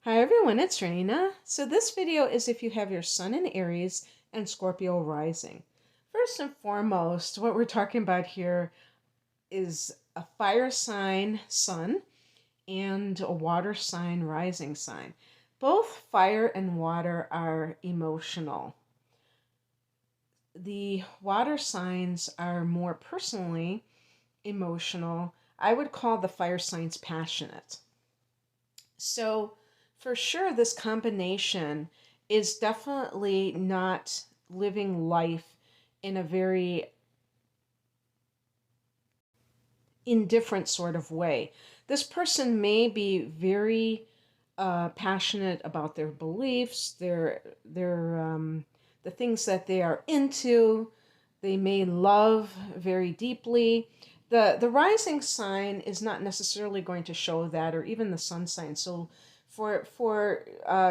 Hi everyone, it's Raina. So this video is if you have your sun in Aries and Scorpio rising. First and foremost, what we're talking about here is a fire sign sun and a water sign rising sign. Both fire and water are emotional. The water signs are more personally emotional. I would call the fire signs passionate. So, for sure, this combination is definitely not living life in a very indifferent sort of way. This person may be very passionate about their beliefs, the things that they are into. They may love very deeply. The rising sign is not necessarily going to show that, or even the sun sign. So, for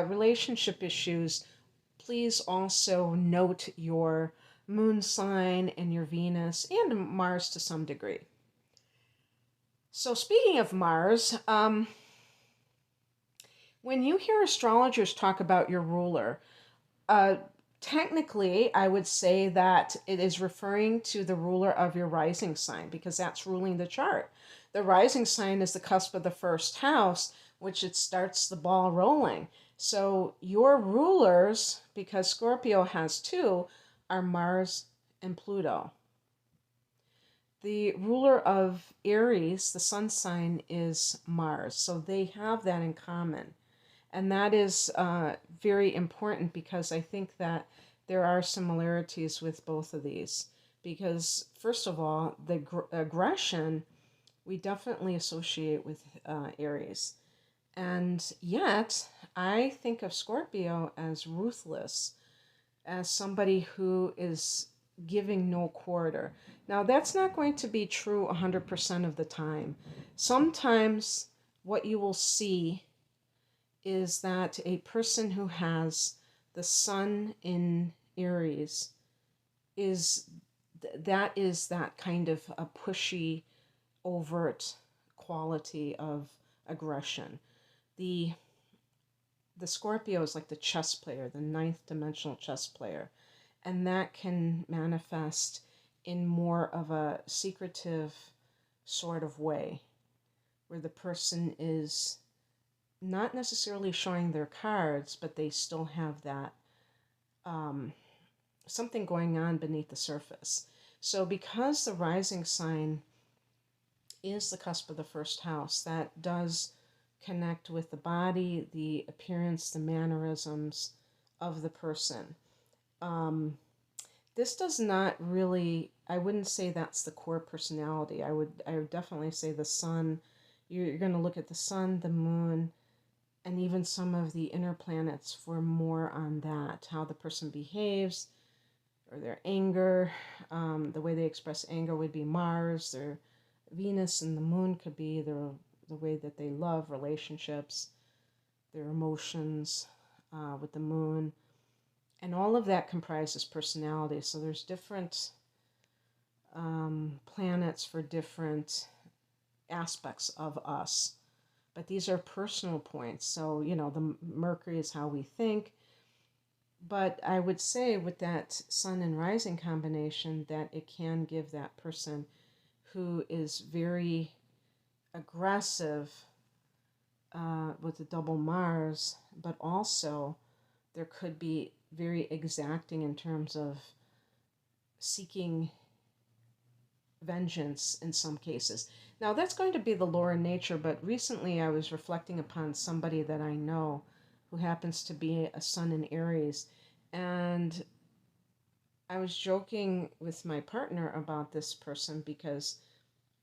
relationship issues, please also note your moon sign and your Venus and Mars to some degree. So, speaking of Mars, when you hear astrologers talk about your ruler, uh, technically, I would say that it is referring to the ruler of your rising sign because that's ruling the chart. The rising sign is the cusp of the first house, which it starts the ball rolling. So, your rulers, because Scorpio has two, are Mars and Pluto. The ruler of Aries, the sun sign, is Mars. So they have that in common. And that is very important because I think that there are similarities with both of these. Because, first of all, the aggression we definitely associate with Aries. And yet, I think of Scorpio as ruthless, as somebody who is giving no quarter. Now, that's not going to be true 100% of the time. Sometimes what you will see is that a person who has the sun in Aries is that kind of a pushy, overt quality of aggression. The the Scorpio is like the chess player, the ninth dimensional chess player, and that can manifest in more of a secretive sort of way, where the person is not necessarily showing their cards, but they still have that um, something going on beneath the surface. So, because the rising sign is the cusp of the first house, that does connect with the body, the appearance, the mannerisms of the person. Um, this does not really, I wouldn't say that's the core personality. I would definitely say the sun. You're going to look at the sun, the moon, and even some of the inner planets for more on that, how the person behaves or their anger. The way they express anger would be Mars. Their Venus and the moon could be the way that they love relationships, their emotions with the moon. And all of that comprises personality. So there's different planets for different aspects of us. But these are personal points. So, the Mercury is how we think. But I would say with that sun and rising combination that it can give that person who is very aggressive with the double Mars, but also there could be very exacting in terms of seeking vengeance in some cases. Now, that's going to be the lower nature, but recently I was reflecting upon somebody that I know who happens to be a sun in Aries, and I was joking with my partner about this person because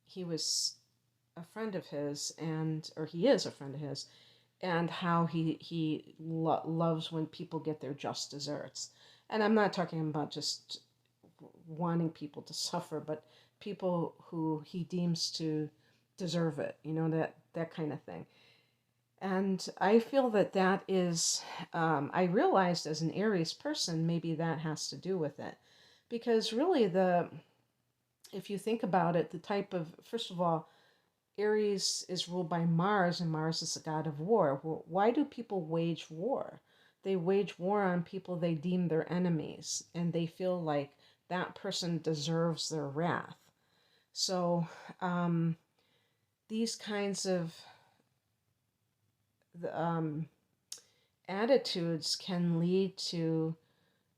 he was a friend of his, or he is a friend of his, and how he loves when people get their just desserts. And I'm not talking about just wanting people to suffer, but people who he deems to deserve it, that kind of thing. And I feel that is, I realized as an Aries person, maybe that has to do with it. Because really, if you think about it, the type of, first of all, Aries is ruled by Mars, and Mars is the god of war. Well, why do people wage war? They wage war on people they deem their enemies, and they feel like that person deserves their wrath. So, um, these kinds of um, attitudes can lead to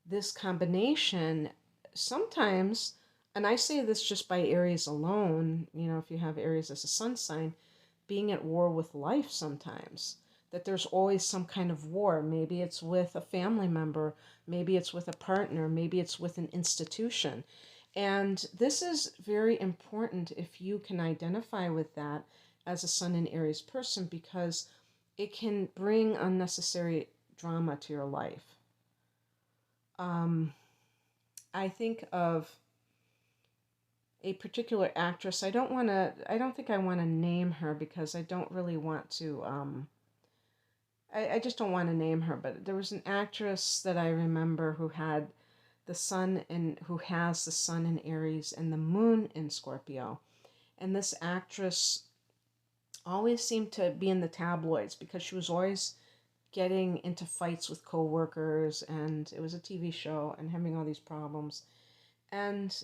this combination sometimes, and I say this just by Aries alone, if you have Aries as a sun sign, being at war with life sometimes. That there's always some kind of war. Maybe it's with a family member, maybe it's with a partner, maybe it's with an institution. And this is very important if you can identify with that as a Sun in Aries person, because it can bring unnecessary drama to your life. Um, I think of a particular actress. I don't think I want to name her because I don't really want to, I just don't want to name her, but there was an actress that I remember who had who has the sun in Aries and the moon in Scorpio. And this actress always seemed to be in the tabloids because she was always getting into fights with coworkers, and it was a TV show, and having all these problems. And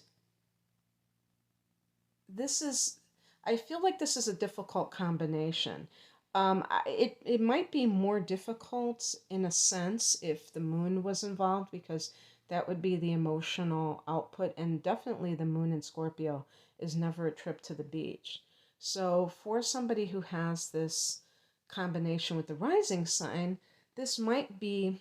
this is, I feel like this is a difficult combination. It might be more difficult in a sense if the moon was involved, because that would be the emotional output, and definitely the moon in Scorpio is never a trip to the beach. So for somebody who has this combination with the rising sign, this might be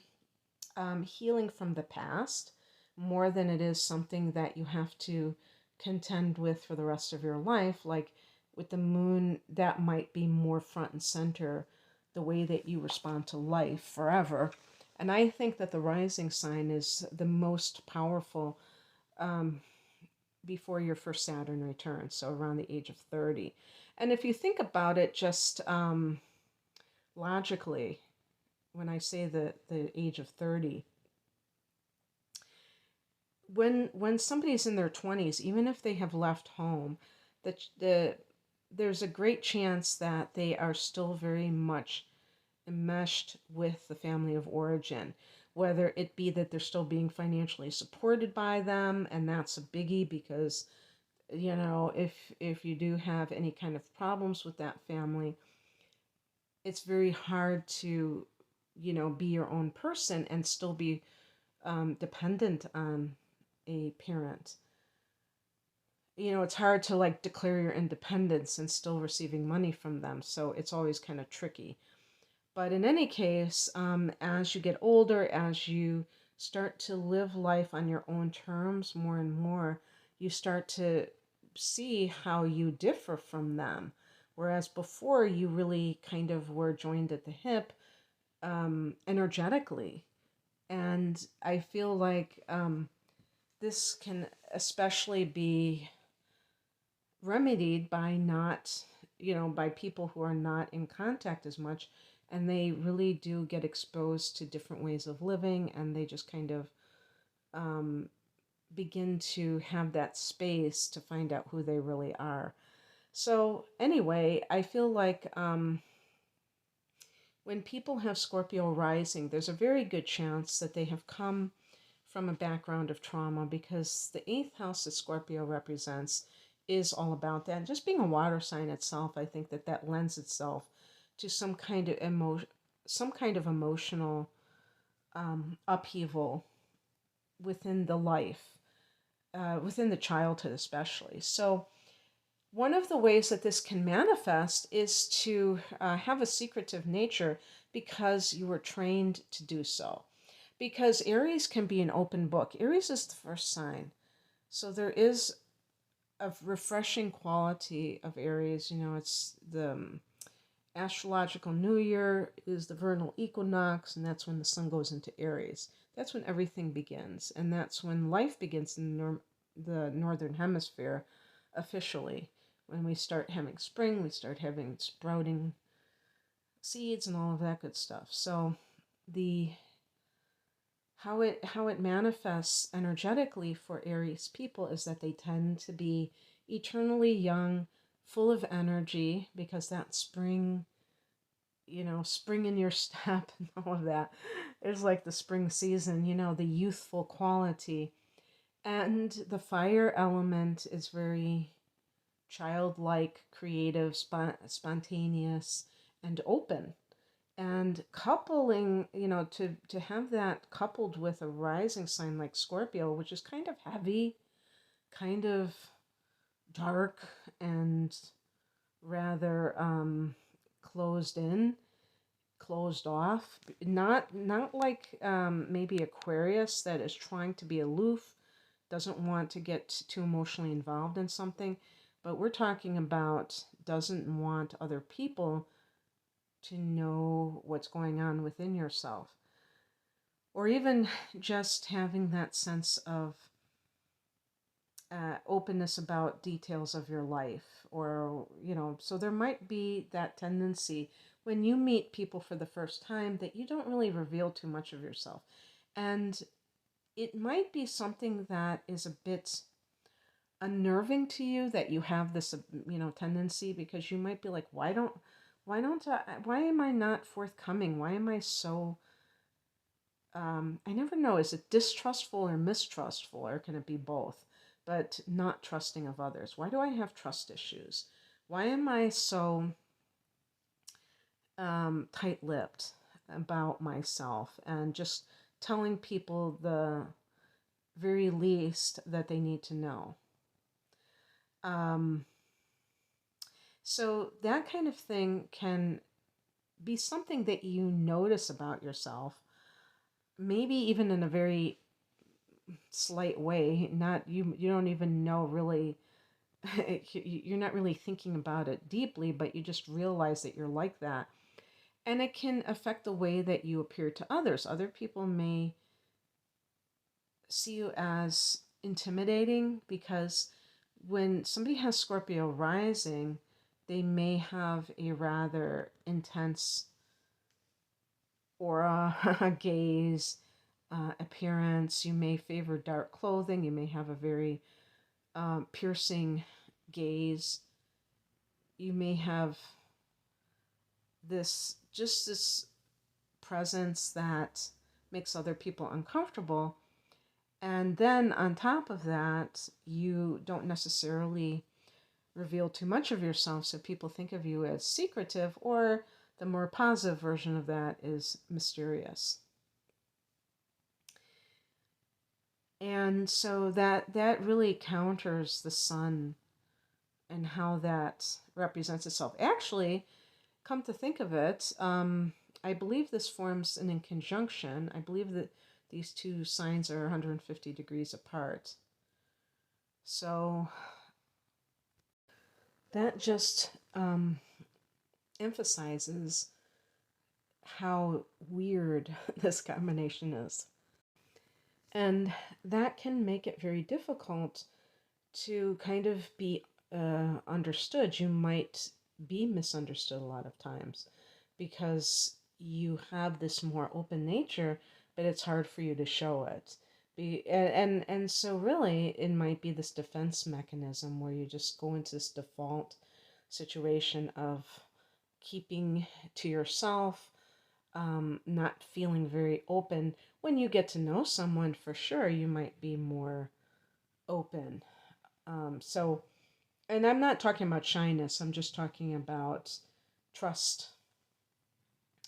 healing from the past more than it is something that you have to contend with for the rest of your life. Like with the moon, that might be more front and center, the way that you respond to life forever. And I think that the rising sign is the most powerful um, before your first Saturn return, so around the age of 30. And if you think about it just logically, when I say the age of 30, when somebody's in their 20s, even if they have left home, there's a great chance that they are still very much enmeshed with the family of origin, whether it be that they're still being financially supported by them, and that's a biggie because if you do have any kind of problems with that family, it's very hard to be your own person and still be dependent on a parent. It's hard to like declare your independence and still receiving money from them. So it's always kind of tricky. But in any case, as you get older, as you start to live life on your own terms more and more, you start to see how you differ from them. Whereas before, you really kind of were joined at the hip energetically. And I feel like this can especially be remedied by not, by people who are not in contact as much, and they really do get exposed to different ways of living, and they just kind of um, begin to have that space to find out who they really are. So, anyway, I feel like when people have Scorpio rising, there's a very good chance that they have come from a background of trauma, because the eighth house that Scorpio represents is all about that. And just being a water sign itself, I think that lends itself to some kind of emotional upheaval within the life, within the childhood especially. So one of the ways that this can manifest is to have a secretive nature because you were trained to do so. Because Aries can be an open book. Aries is the first sign. So there is a refreshing quality of Aries. It's the astrological new year is the vernal equinox, and that's when the sun goes into Aries. That's when everything begins, and that's when life begins in the northern hemisphere officially. When we start having spring, we start having sprouting seeds and all of that good stuff. So the how it manifests energetically for Aries people is that they tend to be eternally young, full of energy because that spring, spring in your step and all of that is like the spring season, the youthful quality. And the fire element is very childlike, creative, spontaneous, and open. And coupling, to have that coupled with a rising sign like Scorpio, which is kind of heavy, kind of dark, and rather closed in, closed off. Not like maybe Aquarius that is trying to be aloof, doesn't want to get too emotionally involved in something, but we're talking about doesn't want other people to know what's going on within yourself. Or even just having that sense of openness about details of your life. Or, so there might be that tendency when you meet people for the first time that you don't really reveal too much of yourself. And it might be something that is a bit unnerving to you that you have this tendency, because you might be like, why am I not forthcoming, why am I so I never know, is it distrustful or mistrustful, or can it be both, but not trusting of others? Why do I have trust issues? Why am I so tight-lipped about myself and just telling people the very least that they need to know? Um, so that kind of thing can be something that you notice about yourself, maybe even in a very slight way. Not you don't even know really. You're not really thinking about it deeply, but you just realize that you're like that, and it can affect the way that you appear to others. Other people may see you as intimidating because when somebody has Scorpio rising, they may have a rather intense aura, gaze, appearance. You may favor dark clothing. You may have a very piercing gaze. You may have this presence that makes other people uncomfortable. And then on top of that, you don't necessarily reveal too much of yourself, so people think of you as secretive, or the more positive version of that is mysterious. And so that really counters the sun and how that represents itself. Actually, come to think of it, I believe this forms an in conjunction. I believe that these two signs are 150 degrees apart. So that just emphasizes how weird this combination is. And that can make it very difficult to kind of be understood. You might be misunderstood a lot of times because you have this more open nature, but it's hard for you to show it. And so really it might be this defense mechanism where you just go into this default situation of keeping to yourself, not feeling very open. When you get to know someone, for sure, you might be more open. So, and I'm not talking about shyness, I'm just talking about trust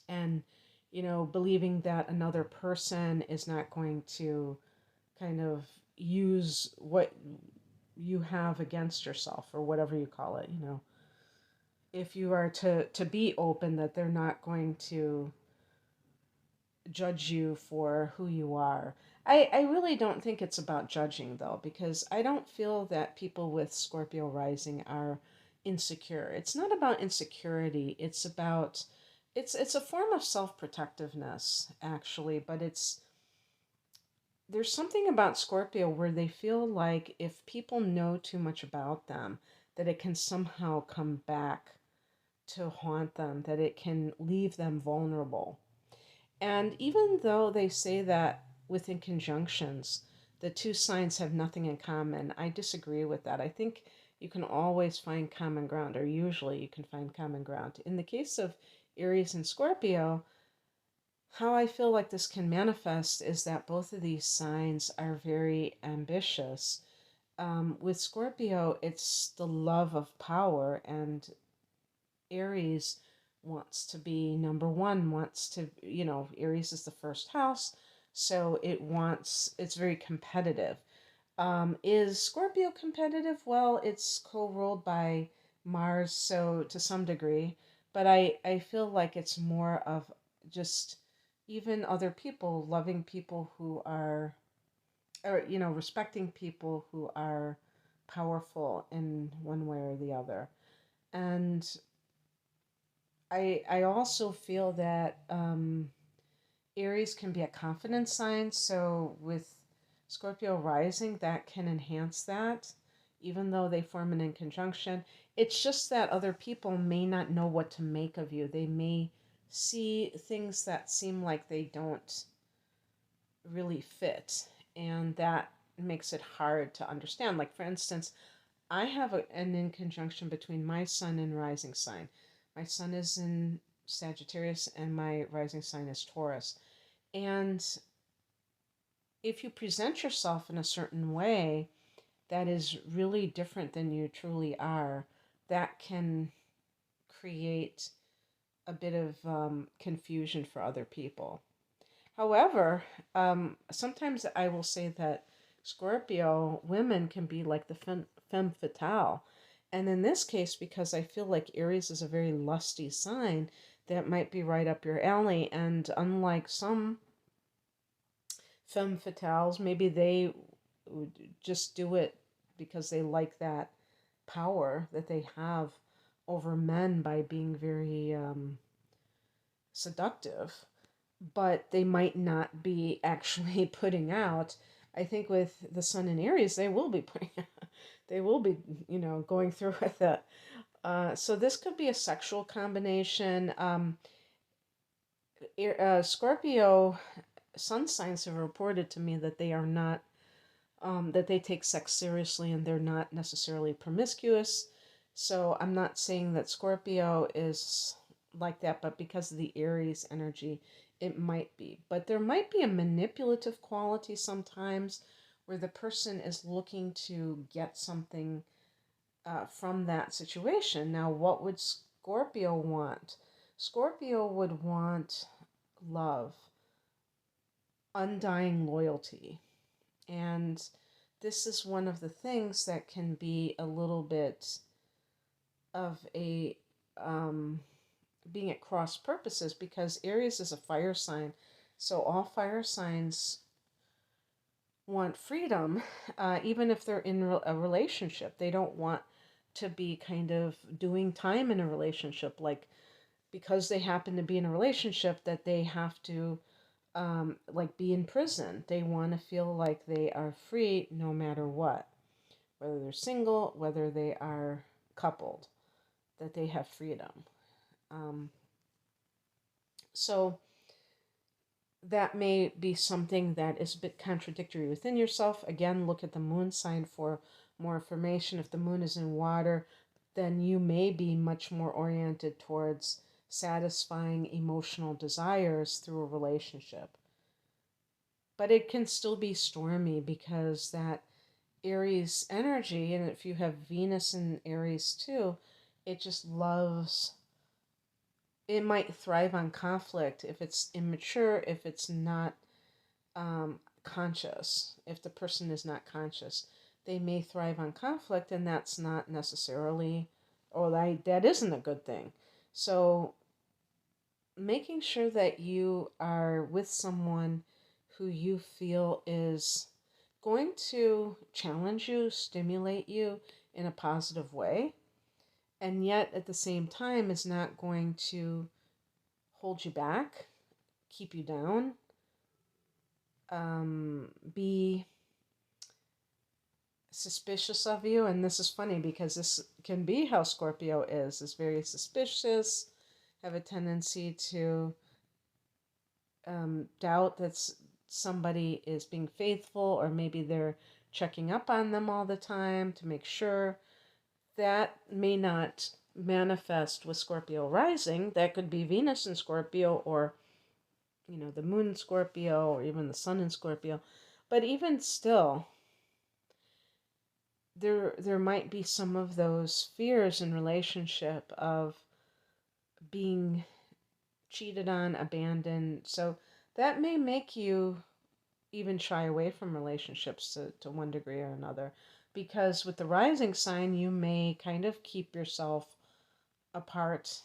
and, believing that another person is not going to kind of use what you have against yourself, or whatever you call it. If you are to be open, that they're not going to judge you for who you are. I really don't think it's about judging, though, because I don't feel that people with Scorpio rising are insecure. It's not about insecurity. It's a form of self-protectiveness, actually, but there's something about Scorpio where they feel like if people know too much about them, that it can somehow come back to haunt them, that it can leave them vulnerable. And even though they say that within conjunctions, the two signs have nothing in common, I disagree with that. I think you can always find common ground, or usually you can find common ground. In the case of Aries and Scorpio, how I feel like this can manifest is that both of these signs are very ambitious. With Scorpio, it's the love of power, and Aries wants to be number one, wants to, Aries is the first house, so it's very competitive. Is Scorpio competitive? Well, it's co-ruled by Mars, so to some degree, but I feel like it's more of just even other people, loving people who are, or, respecting people who are powerful in one way or the other. And I also feel that Aries can be a confidence sign. So with Scorpio rising, that can enhance that, even though they form an in conjunction. It's just that other people may not know what to make of you. They may see things that seem like they don't really fit, and that makes it hard to understand. Like, for instance, I have an in conjunction between my sun and rising sign. My sun is in Sagittarius and my rising sign is Taurus. And if you present yourself in a certain way that is really different than you truly are, that can create a bit of confusion for other people. However, sometimes I will say that Scorpio women can be like the femme fatale. And in this case, because I feel like Aries is a very lusty sign, that might be right up your alley. And unlike some femme fatales, maybe they would just do it because they like that power that they have over men by being very seductive, but they might not be actually putting out. I think with the sun in Aries, they will be putting, they will be, going through with it. So this could be a sexual combination. Scorpio sun signs have reported to me that they are not, that they take sex seriously and they're not necessarily promiscuous. So I'm not saying that Scorpio is like that, but because of the Aries energy, it might be. But there might be a manipulative quality sometimes where the person is looking to get something from that situation. Now, what would Scorpio want? Scorpio would want love, undying loyalty. And this is one of the things that can be a little bit of a being at cross purposes, because Aries is a fire sign. So all fire signs want freedom, even if they're in a relationship. They don't want to be kind of doing time in a relationship, like because they happen to be in a relationship that they have to like be in prison. They want to feel like they are free no matter what, whether they're single, whether they are coupled, that they have freedom. Um, so that may be something that is a bit contradictory within yourself. Again, look at the moon sign for more information. If the moon is in water, then you may be much more oriented towards satisfying emotional desires through a relationship. But it can still be stormy because that Aries energy, and if you have Venus in Aries too, it just loves, it might thrive on conflict if it's immature, if it's not conscious, if the person is not conscious. They may thrive on conflict, and that's not necessarily, or that isn't a good thing. So making sure that you are with someone who you feel is going to challenge you, stimulate you in a positive way, and yet at the same time is not going to hold you back, keep you down, be suspicious of you. And this is funny because this can be how Scorpio is very suspicious, have a tendency to doubt that somebody is being faithful, or maybe they're checking up on them all the time to make sure. That may not manifest with Scorpio rising. That could be Venus in Scorpio, or the moon in Scorpio, or even the sun in Scorpio. But even still, there might be some of those fears in relationship of being cheated on, abandoned. So that may make you even shy away from relationships to one degree or another. Because with the rising sign, you may kind of keep yourself apart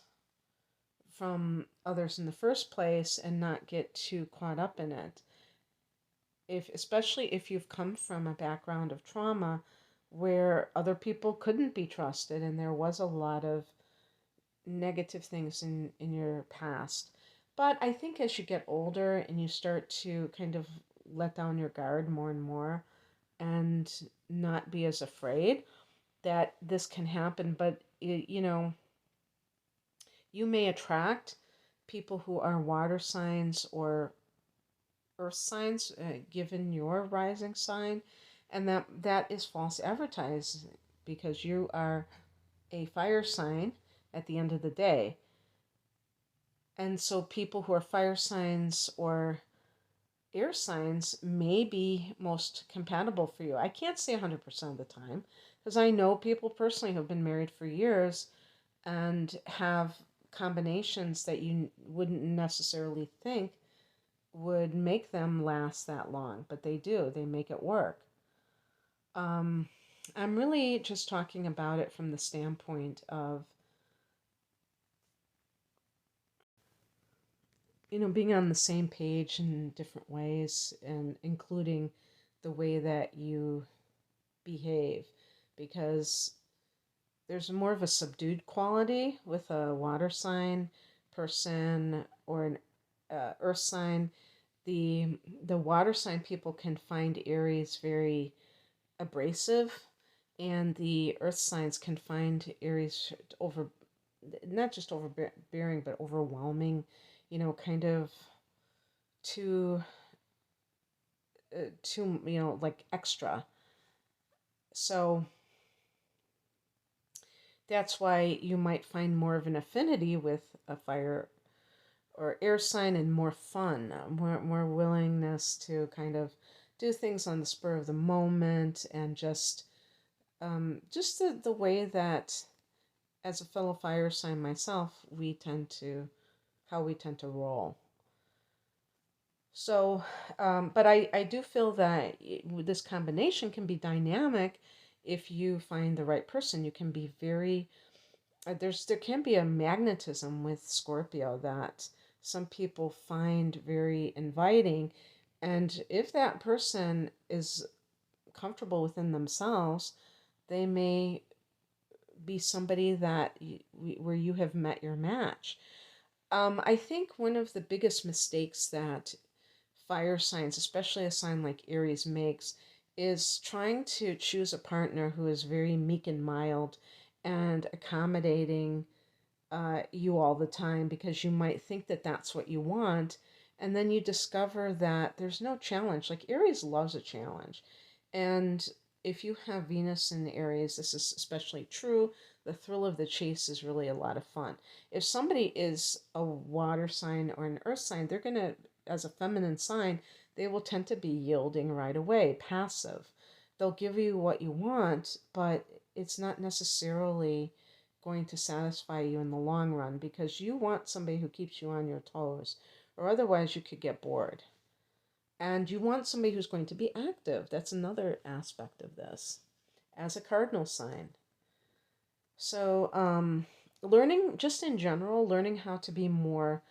from others in the first place and not get too caught up in it. Especially if you've come from a background of trauma where other people couldn't be trusted and there was a lot of negative things in your past. But I think as you get older and you start to kind of let down your guard more and more and not be as afraid that this can happen, but you may attract people who are water signs or earth signs, given your rising sign, and that is false advertising because you are a fire sign at the end of the day. And so people who are fire signs or air signs may be most compatible for you. I can't say 100% of the time because I know people personally who have been married for years and have combinations that you wouldn't necessarily think would make them last that long, but they do. They make it work. Um, I'm really just talking about it from the standpoint of, being on the same page in different ways and including the way that you behave because there's more of a subdued quality with a water sign person or an earth sign. The water sign people can find Aries very abrasive, and the earth signs can find Aries over, not just overbearing, but overwhelming, kind of too, like extra. So that's why you might find more of an affinity with a fire or air sign and more fun, more willingness to kind of do things on the spur of the moment and just the way that as a fellow fire sign myself, how we tend to roll. So, but I do feel that this combination can be dynamic if you find the right person. You can be very, there can be a magnetism with Scorpio that some people find very inviting. And if that person is comfortable within themselves, they may be somebody that where you have met your match. I think one of the biggest mistakes that fire signs, especially a sign like Aries, makes is trying to choose a partner who is very meek and mild and accommodating you all the time because you might think that that's what you want. And then you discover that there's no challenge. Like Aries loves a challenge. And if you have Venus in Aries, this is especially true. The thrill of the chase is really a lot of fun. If somebody is a water sign or an earth sign, they're going to, as a feminine sign, they will tend to be yielding right away, passive. They'll give you what you want, but it's not necessarily going to satisfy you in the long run because you want somebody who keeps you on your toes, or otherwise you could get bored. And you want somebody who's going to be active. That's another aspect of this as a cardinal sign. So, learning, just in general, learning how to be more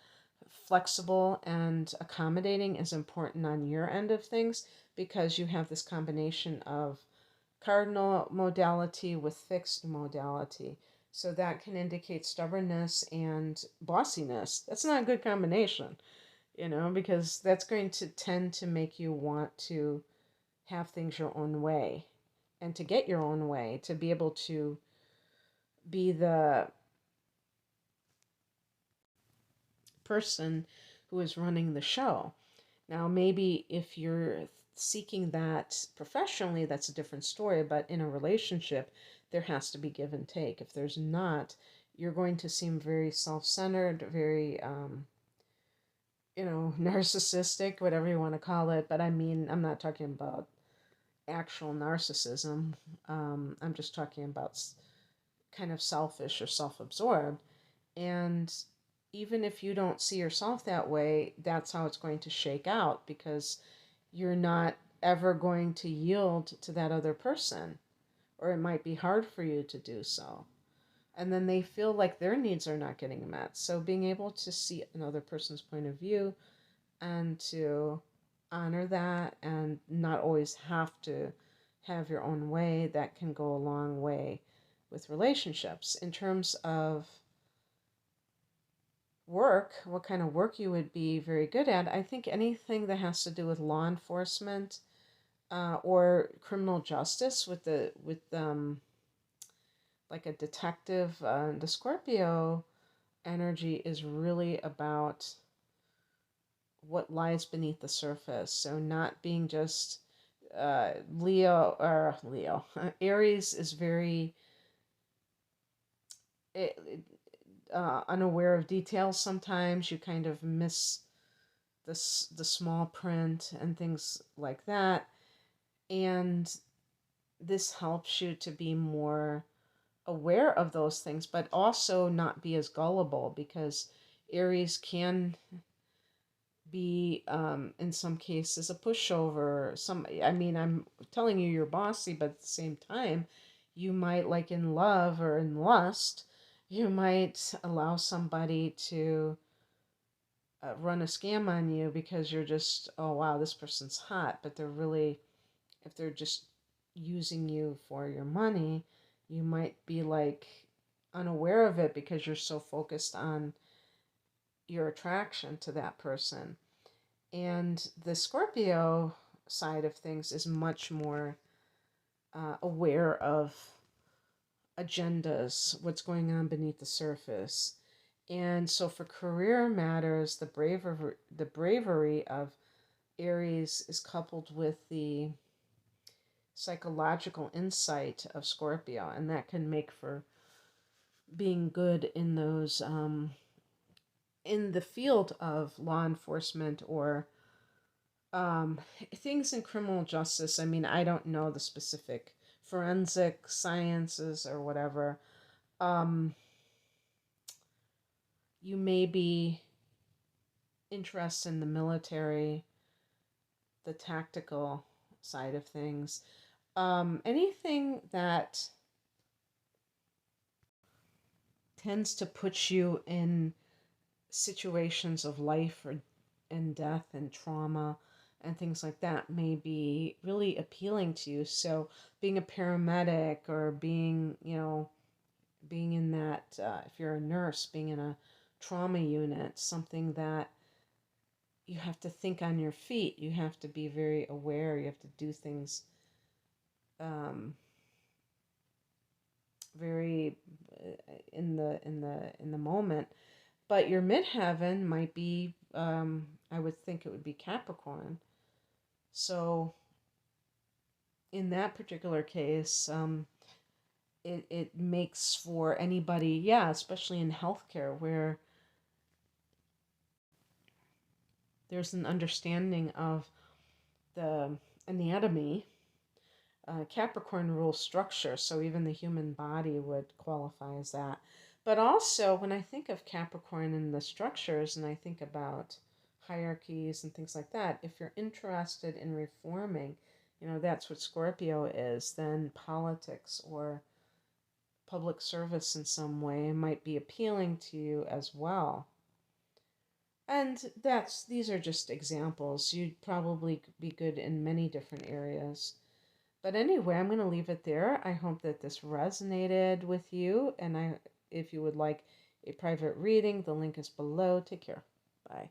flexible and accommodating is important on your end of things because you have this combination of cardinal modality with fixed modality. So that can indicate stubbornness and bossiness. That's not a good combination, because that's going to tend to make you want to have things your own way and to get your own way, to be able to be the person who is running the show. Now, maybe if you're seeking that professionally, that's a different story, but in a relationship, there has to be give and take. If there's not, you're going to seem very self-centered, very narcissistic, whatever you want to call it. But I mean, I'm not talking about actual narcissism. I'm just talking about kind of selfish or self-absorbed. And even if you don't see yourself that way, that's how it's going to shake out, because you're not ever going to yield to that other person, or it might be hard for you to do so. And then they feel like their needs are not getting met. So being able to see another person's point of view and to honor that and not always have to have your own way, that can go a long way with relationships. In terms of work, what kind of work you would be very good at, I think anything that has to do with law enforcement or criminal justice with like a detective. The Scorpio energy is really about what lies beneath the surface. So not being just Leo. Aries is very unaware of details. Sometimes you kind of miss the small print and things like that. And this helps you to be more aware of those things, but also not be as gullible, because Aries can be in some cases a pushover. I'm telling you you're bossy, but at the same time, you might, like in love or in lust, you might allow somebody to run a scam on you because you're just, oh wow, this person's hot, but they're really, if they're just using you for your money, you might be like unaware of it because you're so focused on your attraction to that person. And the Scorpio side of things is much more aware of agendas, what's going on beneath the surface. And so for career matters, the bravery of Aries is coupled with the psychological insight of Scorpio, and that can make for being good in those in the field of law enforcement or um, things in criminal justice. I mean, I don't know the specific forensic sciences or whatever. Um, you may be interested in the military, the tactical side of things. Anything that tends to put you in situations of life or and death and trauma and things like that may be really appealing to you. So being a paramedic or being in that, if you're a nurse, being in a trauma unit, something that you have to think on your feet, you have to be very aware, you have to do things um, very in the moment. But your midheaven might be, I would think it would be Capricorn. So in that particular case, it makes for anybody, yeah, especially in healthcare, where there's an understanding of the anatomy. Capricorn rules structure, so even the human body would qualify as that. But also, when I think of Capricorn and the structures, and I think about hierarchies and things like that, if you're interested in reforming, that's what Scorpio is, then politics or public service in some way might be appealing to you as well. And these are just examples. You'd probably be good in many different areas. But anyway, I'm going to leave it there. I hope that this resonated with you. And if you would like a private reading, the link is below. Take care. Bye.